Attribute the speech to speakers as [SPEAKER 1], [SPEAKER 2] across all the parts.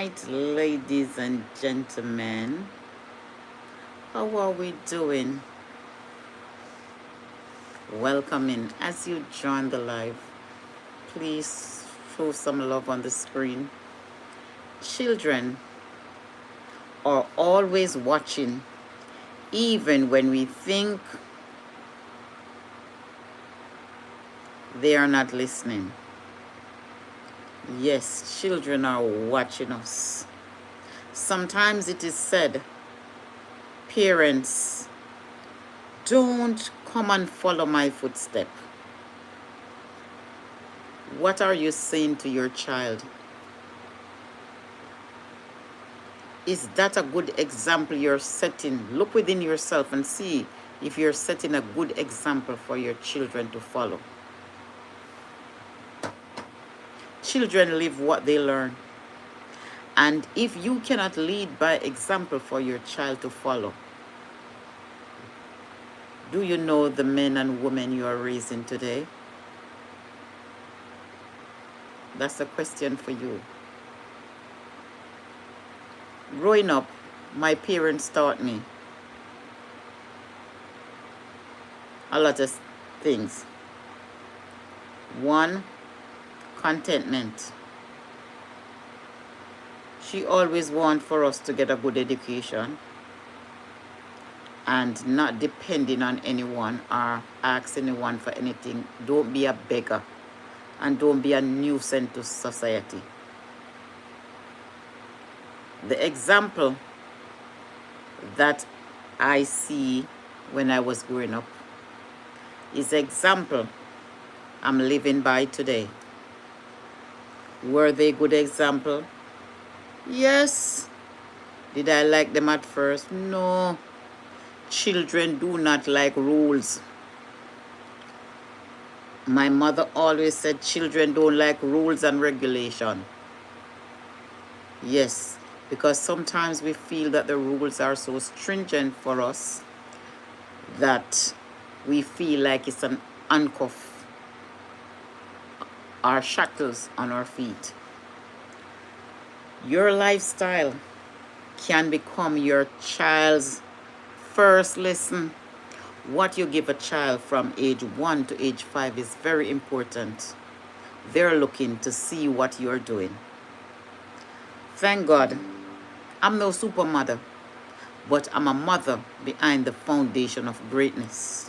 [SPEAKER 1] night, ladies and gentlemen. How are we doing? Welcome in. As you join the live, please show some love on the screen. Children are always watching, even when we think they are not listening. Yes, children are watching us. Sometimes it is said, parents, don't come and follow my footstep. What are you saying to your child? Is that a good example you're setting? Look within yourself and see if you're setting a good example for your children to follow. Children live what they learn. And if you cannot lead by example for your child to follow, do you know the men and women you are raising today? That's a question for you. Growing up, my parents taught me a lot of things. One, contentment. She always wanted for us to get a good education and not depending on anyone or ask anyone for anything. Don't be a beggar and don't be a nuisance to society. The example that I see when I was growing up is the example I'm living by today. Were they good example? Yes. Did I like them at first? No. Children do not like rules. My mother always said children don't like rules and regulation. Yes, because sometimes we feel that the rules are so stringent for us that we feel like it's an handcuff or shackles on our feet. Your lifestyle can become your child's first lesson. What you give a child from age 1 to age 5 is very important. They're looking to see what you're doing. Thank God, I'm no super mother, but I'm a mother behind the foundation of greatness.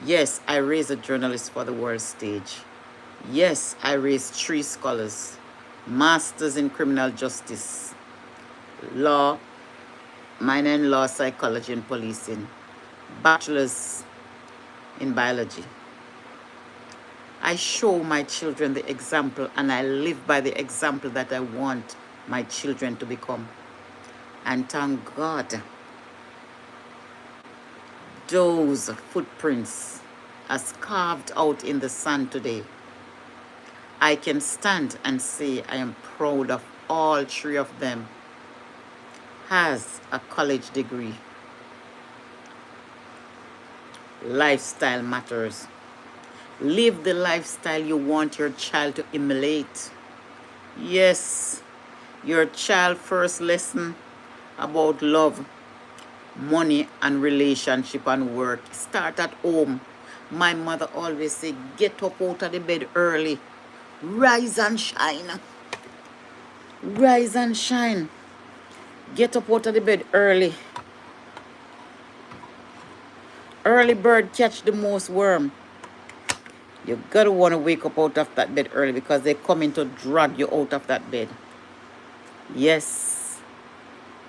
[SPEAKER 1] Yes, I raised a journalist for the world stage. Yes, I raised 3 scholars, masters in criminal justice, law, minor in law, psychology, and policing, bachelors in biology. I show my children the example and I live by the example that I want my children to become. And thank God, those footprints are carved out in the sand today. I can stand and say I am proud of all 3 of them has a college degree. Lifestyle matters. Live the lifestyle you want your child to emulate. Yes, your child's first lesson about love, money, and relationship and work start at home. My mother always said, get up out of the bed early. Rise and shine. Rise and shine. Get up out of the bed early. Early bird catch the most worm. You gotta want to wake up out of that bed early because they're coming to drag you out of that bed. Yes.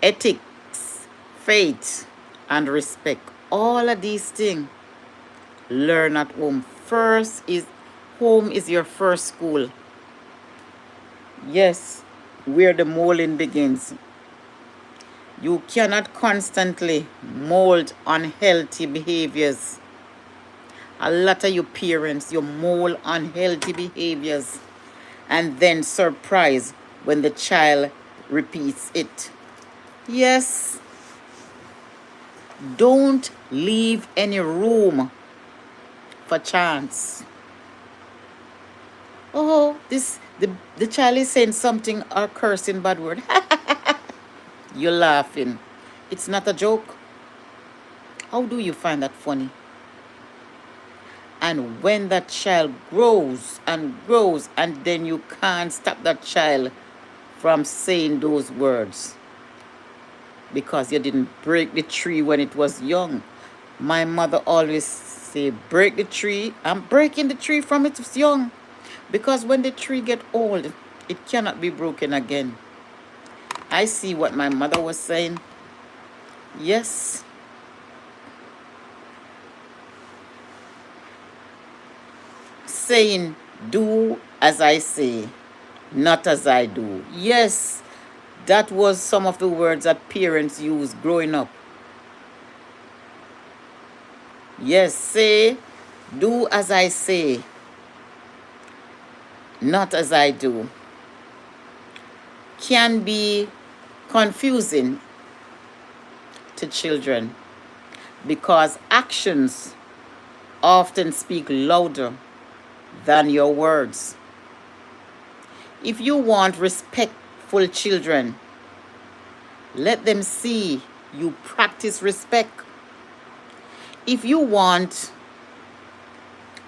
[SPEAKER 1] Ethics, faith, and respect. All of these things. Learn at home. Home is your first school. Yes, where the molding begins. You cannot constantly mold unhealthy behaviors. A lot of you parents, you mold unhealthy behaviors and then surprise when the child repeats it. Yes. Don't leave any room for chance. Oh, this The child is saying something or cursing bad word. You're laughing. It's not a joke. How do you find that funny? And when that child grows and grows, and then you can't stop that child from saying those words because you didn't break the tree when it was young. My mother always say, break the tree. I'm breaking the tree from it's young. Because when the tree get old, it cannot be broken again. I see what my mother was saying. Yes. Saying, do as I say, not as I do. Yes, that was some of the words that parents used growing up. Yes, say, do as I say, not as I do. Can be confusing to children because actions often speak louder than your words. If you want respectful children, let them see you practice respect. If you want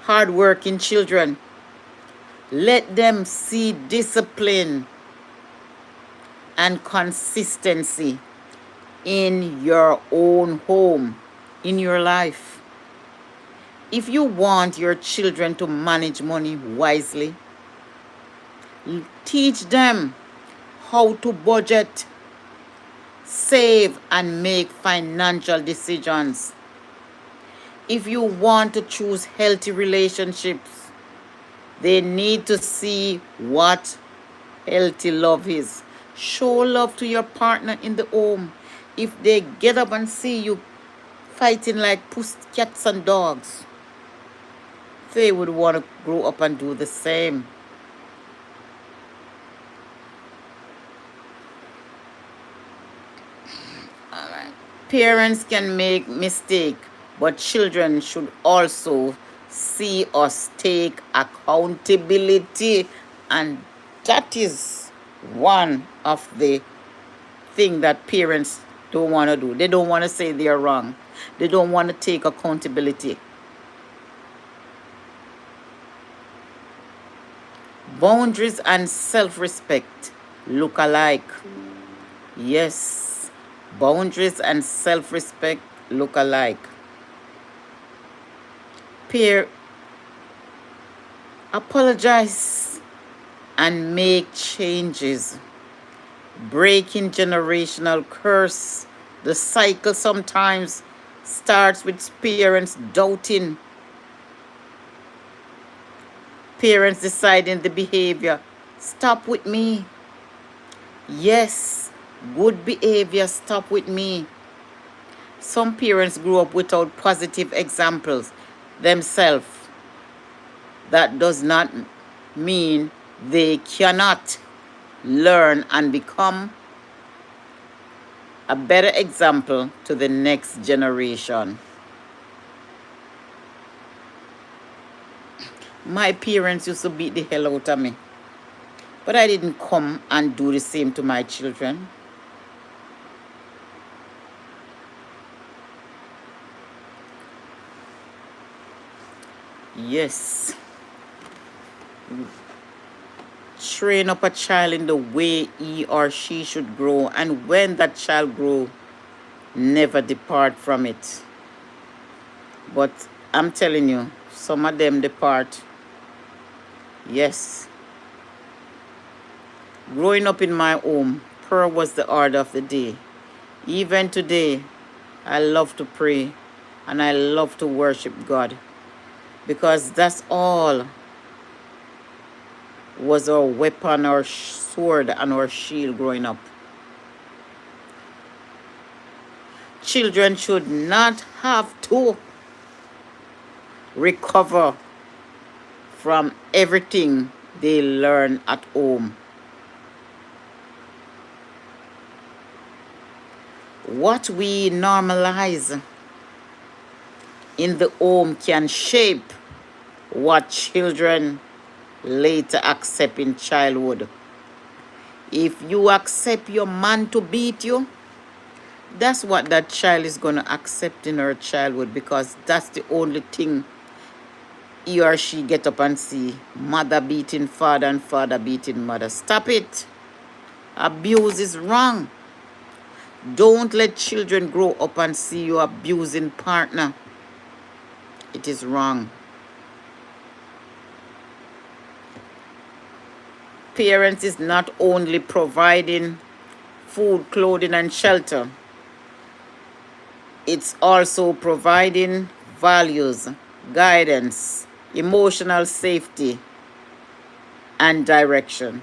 [SPEAKER 1] hardworking children, let them see discipline and consistency in your own home, in your life. If you want your children to manage money wisely, teach them how to budget, save, and make financial decisions. If you want to choose healthy relationships, they need to see what healthy love is. Show love to your partner in the home. If they get up and see you fighting like cats and dogs, they would want to grow up and do the same. All right. Parents can make mistakes, but children should also see us take accountability, and that is one of the things that parents don't want to do. They don't want to say they're wrong. They don't want to take accountability. Boundaries and self-respect look alike. Yes, boundaries and self-respect look alike. Apologize and make changes. Breaking generational curse. The cycle sometimes starts with parents doubting, parents deciding the behavior. Stop with me. Yes, good behavior stop with me. Some parents grew up without positive examples themselves. That does not mean they cannot learn and become a better example to the next generation. My parents used to beat the hell out of me, but I didn't come and do the same to my children. Yes. Train up a child in the way he or she should grow, and when that child grows, never depart from it. But I'm telling you, some of them depart. Yes. Growing up in my home, prayer was the order of the day. Even today, I love to pray and I love to worship God, because that's all was our weapon, our sword, and our shield growing up. Children should not have to recover from everything they learn at home. What we normalize in the home can shape what children later accept in childhood. If you accept your man to beat you, that's what that child is going to accept in her childhood, because that's the only thing he or she get up and see. Mother beating father and father beating mother. Stop it. Abuse is wrong. Don't let children grow up and see you abusing partner. It is wrong. Parents is not only providing food, clothing, and shelter. It's also providing values, guidance, emotional safety, and direction.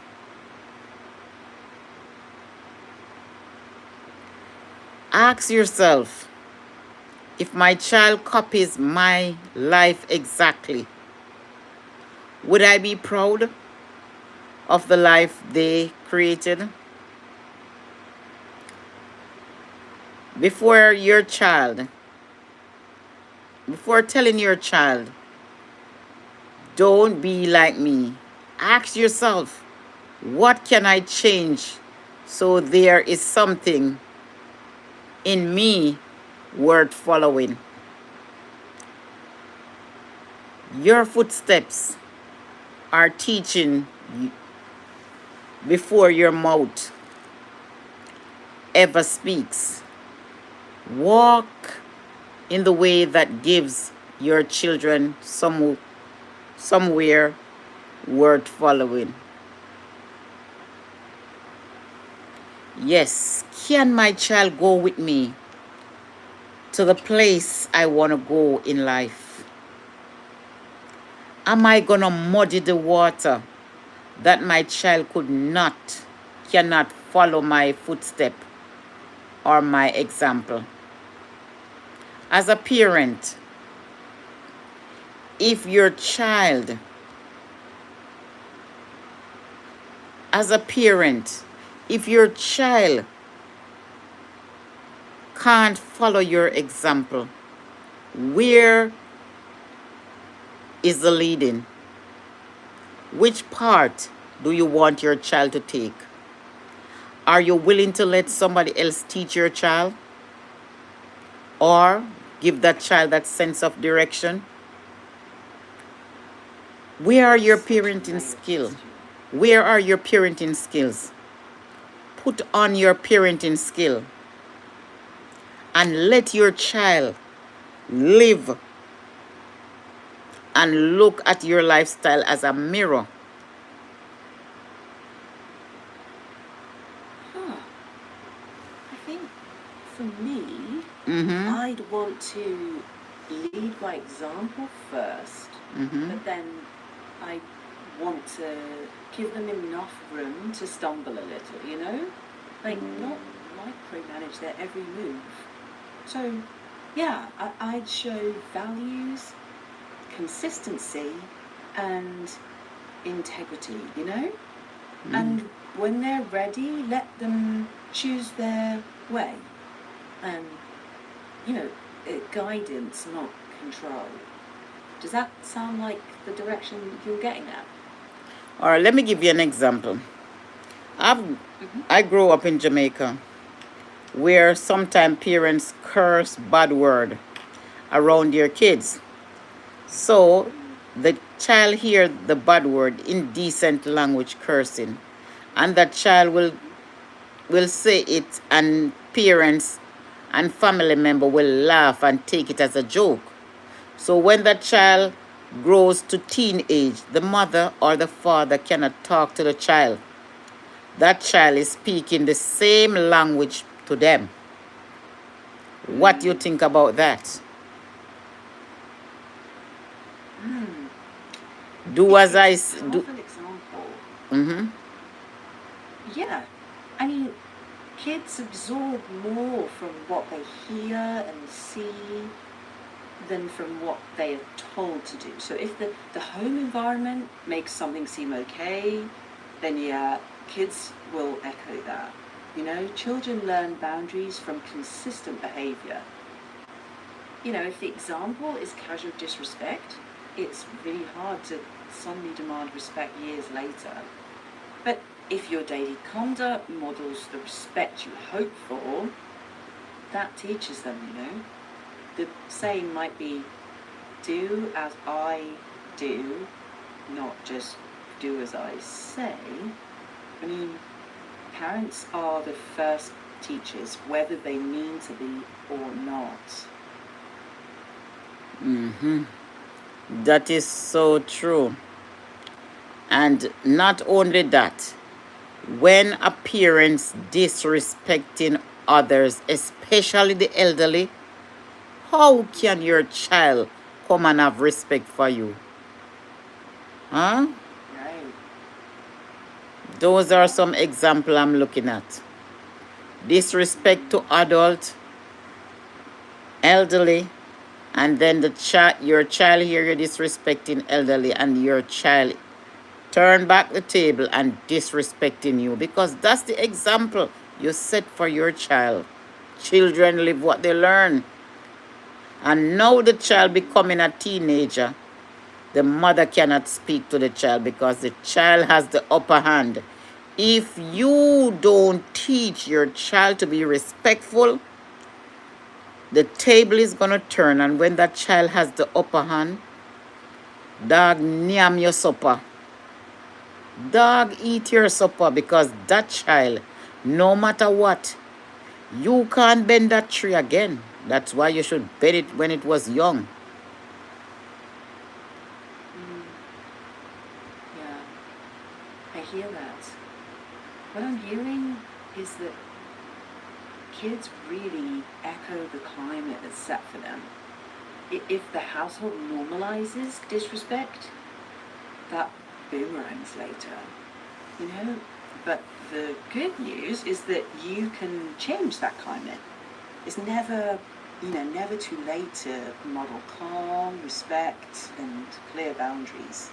[SPEAKER 1] Ask yourself, if my child copies my life exactly, would I be proud of the life they created? Before telling your child, don't be like me, ask yourself, what can I change so there is something in me worth following? Your footsteps are teaching before your mouth ever speaks. Walk in the way that gives your children somewhere worth following. Yes, can my child go with me to the place I want to go in life? Am I going to muddy the water that my child cannot follow my footstep or my example? As a parent, if your child can't follow your example, where is the leading? Which part do you want your child to take? Are you willing to let somebody else teach your child? Or give that child that sense of direction? Where are your parenting skills? Where are your parenting skills? Put on your parenting skill and let your child live and look at your lifestyle as a mirror.
[SPEAKER 2] I think for me, I'd want to lead by example first, but then I want to give them enough room to stumble a little, you know? Like, not micromanage their every move. So, yeah, I'd show values, consistency, and integrity, you know? And when they're ready, let them choose their way. And, you know, guidance, not control. Does that sound like the direction you're getting at?
[SPEAKER 1] All right, let me give you an example. I grew up in Jamaica, where sometimes parents curse bad word around their kids. So the child hear the bad word, indecent language, cursing, and that child will say it, and parents and family member will laugh and take it as a joke. So when that child grows to teenage, the mother or the father cannot talk to the child. That child is speaking the same language to them. What do you think about that? Do as I do.
[SPEAKER 2] An example.
[SPEAKER 1] Mm-hmm.
[SPEAKER 2] Yeah, I mean, kids absorb more from what they hear and see than from what they are told to do. So if the home environment makes something seem okay, then yeah, kids will echo that. You know, children learn boundaries from consistent behavior. You know, if the example is casual disrespect, it's really hard to suddenly demand respect years later. But if your daily conduct models the respect you hope for, that teaches them, you know. The saying might be, do as I do, not just do as I say. I mean, parents are the first teachers, whether they mean to be or not.
[SPEAKER 1] That is so true. And not only that, when a parent's disrespecting others, especially the elderly, how can your child come and have respect for you? Huh?
[SPEAKER 2] Right.
[SPEAKER 1] Those are some examples I'm looking at. Disrespect to adult, elderly, and then your child hear you disrespecting elderly, and your child turn back the table and disrespecting you, because that's the example you set for your child. Children live what they learn. And now the child becoming a teenager, the mother cannot speak to the child because the child has the upper hand. If you don't teach your child to be respectful, the table is going to turn, and when that child has the upper hand, dog, nyam your supper. Dog, eat your supper, because that child, no matter what, you can't bend that tree again. That's why you should bend it when it was young.
[SPEAKER 2] Yeah, I hear that. What I'm hearing is that kids really echo the climate that's set for them. If the household normalizes disrespect, that boomerangs later, you know? But the good news is that you can change that climate. It's never, never too late to model calm, respect, and clear boundaries.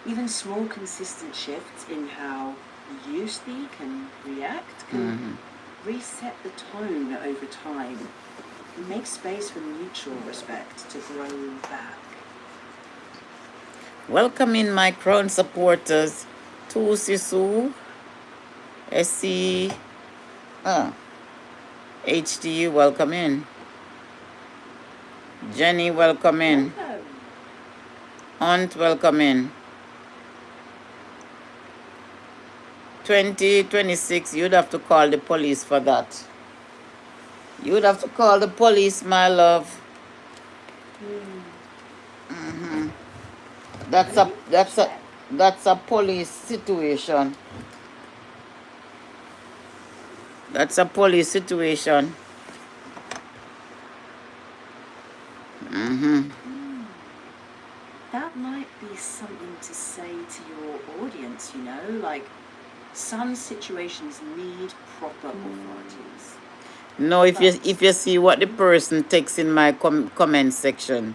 [SPEAKER 2] Even small, consistent shifts in how you speak and react can reset the tone over time and make space for mutual respect to grow back.
[SPEAKER 1] Welcome in, my Crown supporters. Tu Sisu, SC, HTU, welcome in. Jenny, welcome in.
[SPEAKER 2] Welcome.
[SPEAKER 1] Aunt, welcome in. 2026, you'd have to call the police for that. You'd have to call the police, my love. That's a police situation. That's a police situation.
[SPEAKER 2] That might be something to say to your audience, like some situations need proper authorities.
[SPEAKER 1] No, if you see what the person texts in my comment section,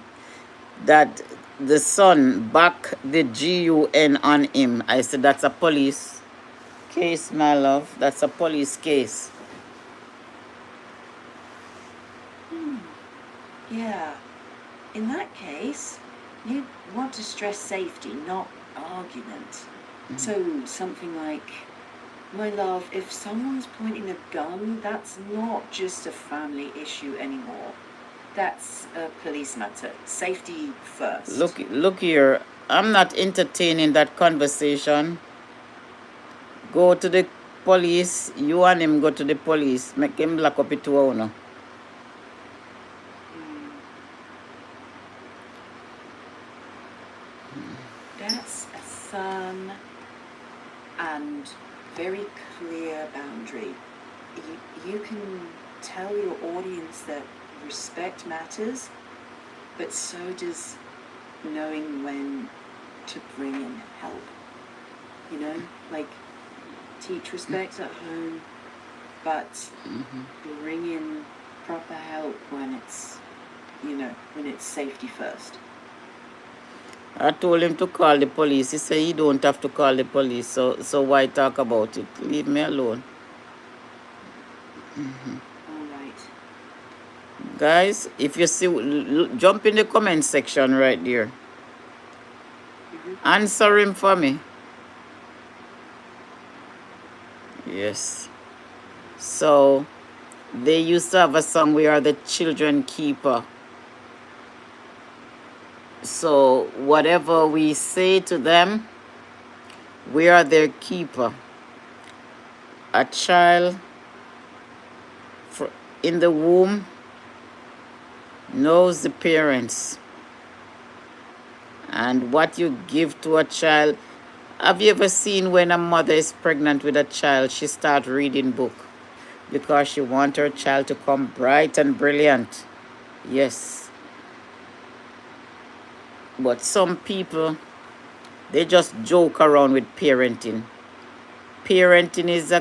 [SPEAKER 1] that the son back the GUN on him, I said that's a police case, my love. That's a police case.
[SPEAKER 2] Yeah. In that case, you want to stress safety, not argument. So something like, my love, if someone's pointing a gun, that's not just a family issue anymore. That's a police matter. Safety first.
[SPEAKER 1] Look here. I'm not entertaining that conversation. Go to the police. You and him go to the police. Make him lock up it to owner.
[SPEAKER 2] That's a firm and very clear boundary. You can tell your audience that respect matters, but so does knowing when to bring in help. Like teach respect at home, but bring in proper help when it's, when it's safety first.
[SPEAKER 1] I told him to call the police. He said he don't have to call the police, so why talk about it? Leave me alone.
[SPEAKER 2] All right.
[SPEAKER 1] Guys, if you see, jump in the comment section right there. Answer him for me. Yes. So they used to have a song, "We Are the Children Keeper." So whatever we say to them, we are their keeper. A child in the womb knows the parents. And what you give to a child. Have you ever seen when a mother is pregnant with a child, she starts reading book because she wants her child to come bright and brilliant? Yes. But some people, they just joke around with parenting. Parenting is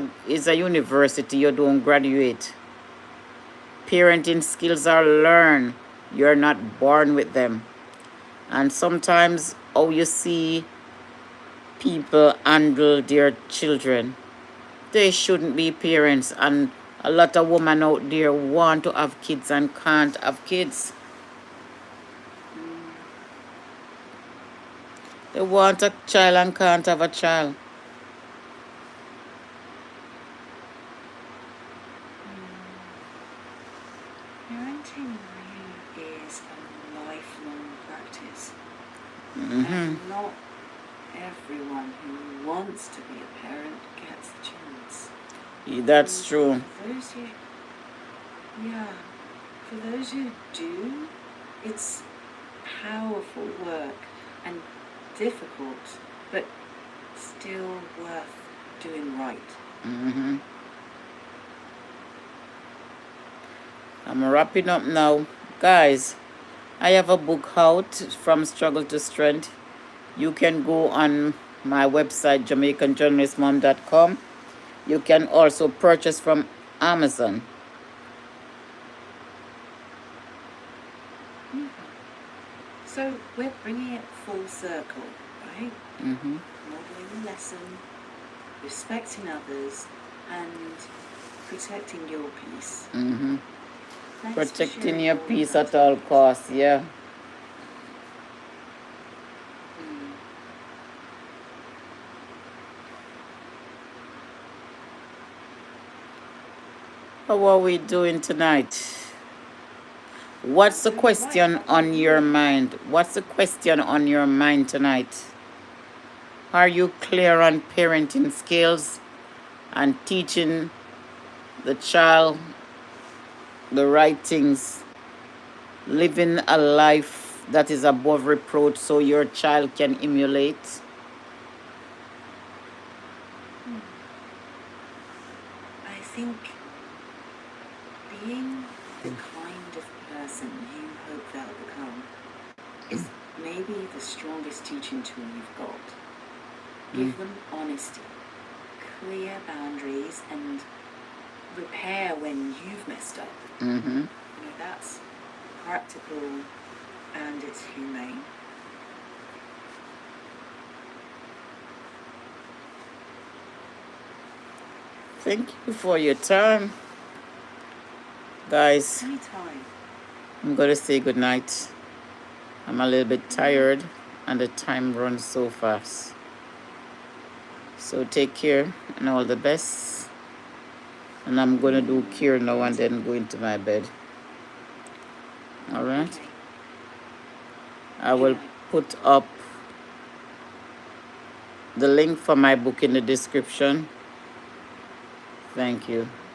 [SPEAKER 1] a university. You don't graduate. Parenting skills are learned. You're not born with them. And sometimes how you see people handle their children, they shouldn't be parents. And a lot of women out there want to have kids and can't have kids. They want a child and can't have a child.
[SPEAKER 2] Parenting really is a lifelong practice. And not everyone who wants to be a parent gets the chance.
[SPEAKER 1] That's true.
[SPEAKER 2] For those who do, it's powerful work and difficult, but still worth doing right.
[SPEAKER 1] I'm wrapping up now. Guys, I have a book out, From Struggle to Strength. You can go on my website, JamaicanJournalistMom.com. You can also purchase from Amazon.
[SPEAKER 2] So we're bringing it full circle, right? Modeling the lesson, respecting others, and protecting your peace.
[SPEAKER 1] Protecting your peace at all costs, yeah. How are we doing tonight? What's the question on your mind? What's the question on your mind tonight? Are you clear on parenting skills and teaching the child the right things? Living a life that is above reproach so your child can emulate?
[SPEAKER 2] I think being the kind of person you hope they'll become is maybe the strongest teaching tool you've got. Give them honesty, clear boundaries, and repair when you've messed up. That's practical and it's humane.
[SPEAKER 1] Thank you for your time. Guys,
[SPEAKER 2] Anytime.
[SPEAKER 1] I'm going to say good night. I'm a little bit tired and the time runs so fast. So take care and all the best. And I'm going to do care now and then go into my bed. All right?
[SPEAKER 2] Okay.
[SPEAKER 1] I will put up the link for my book in the description. Thank you.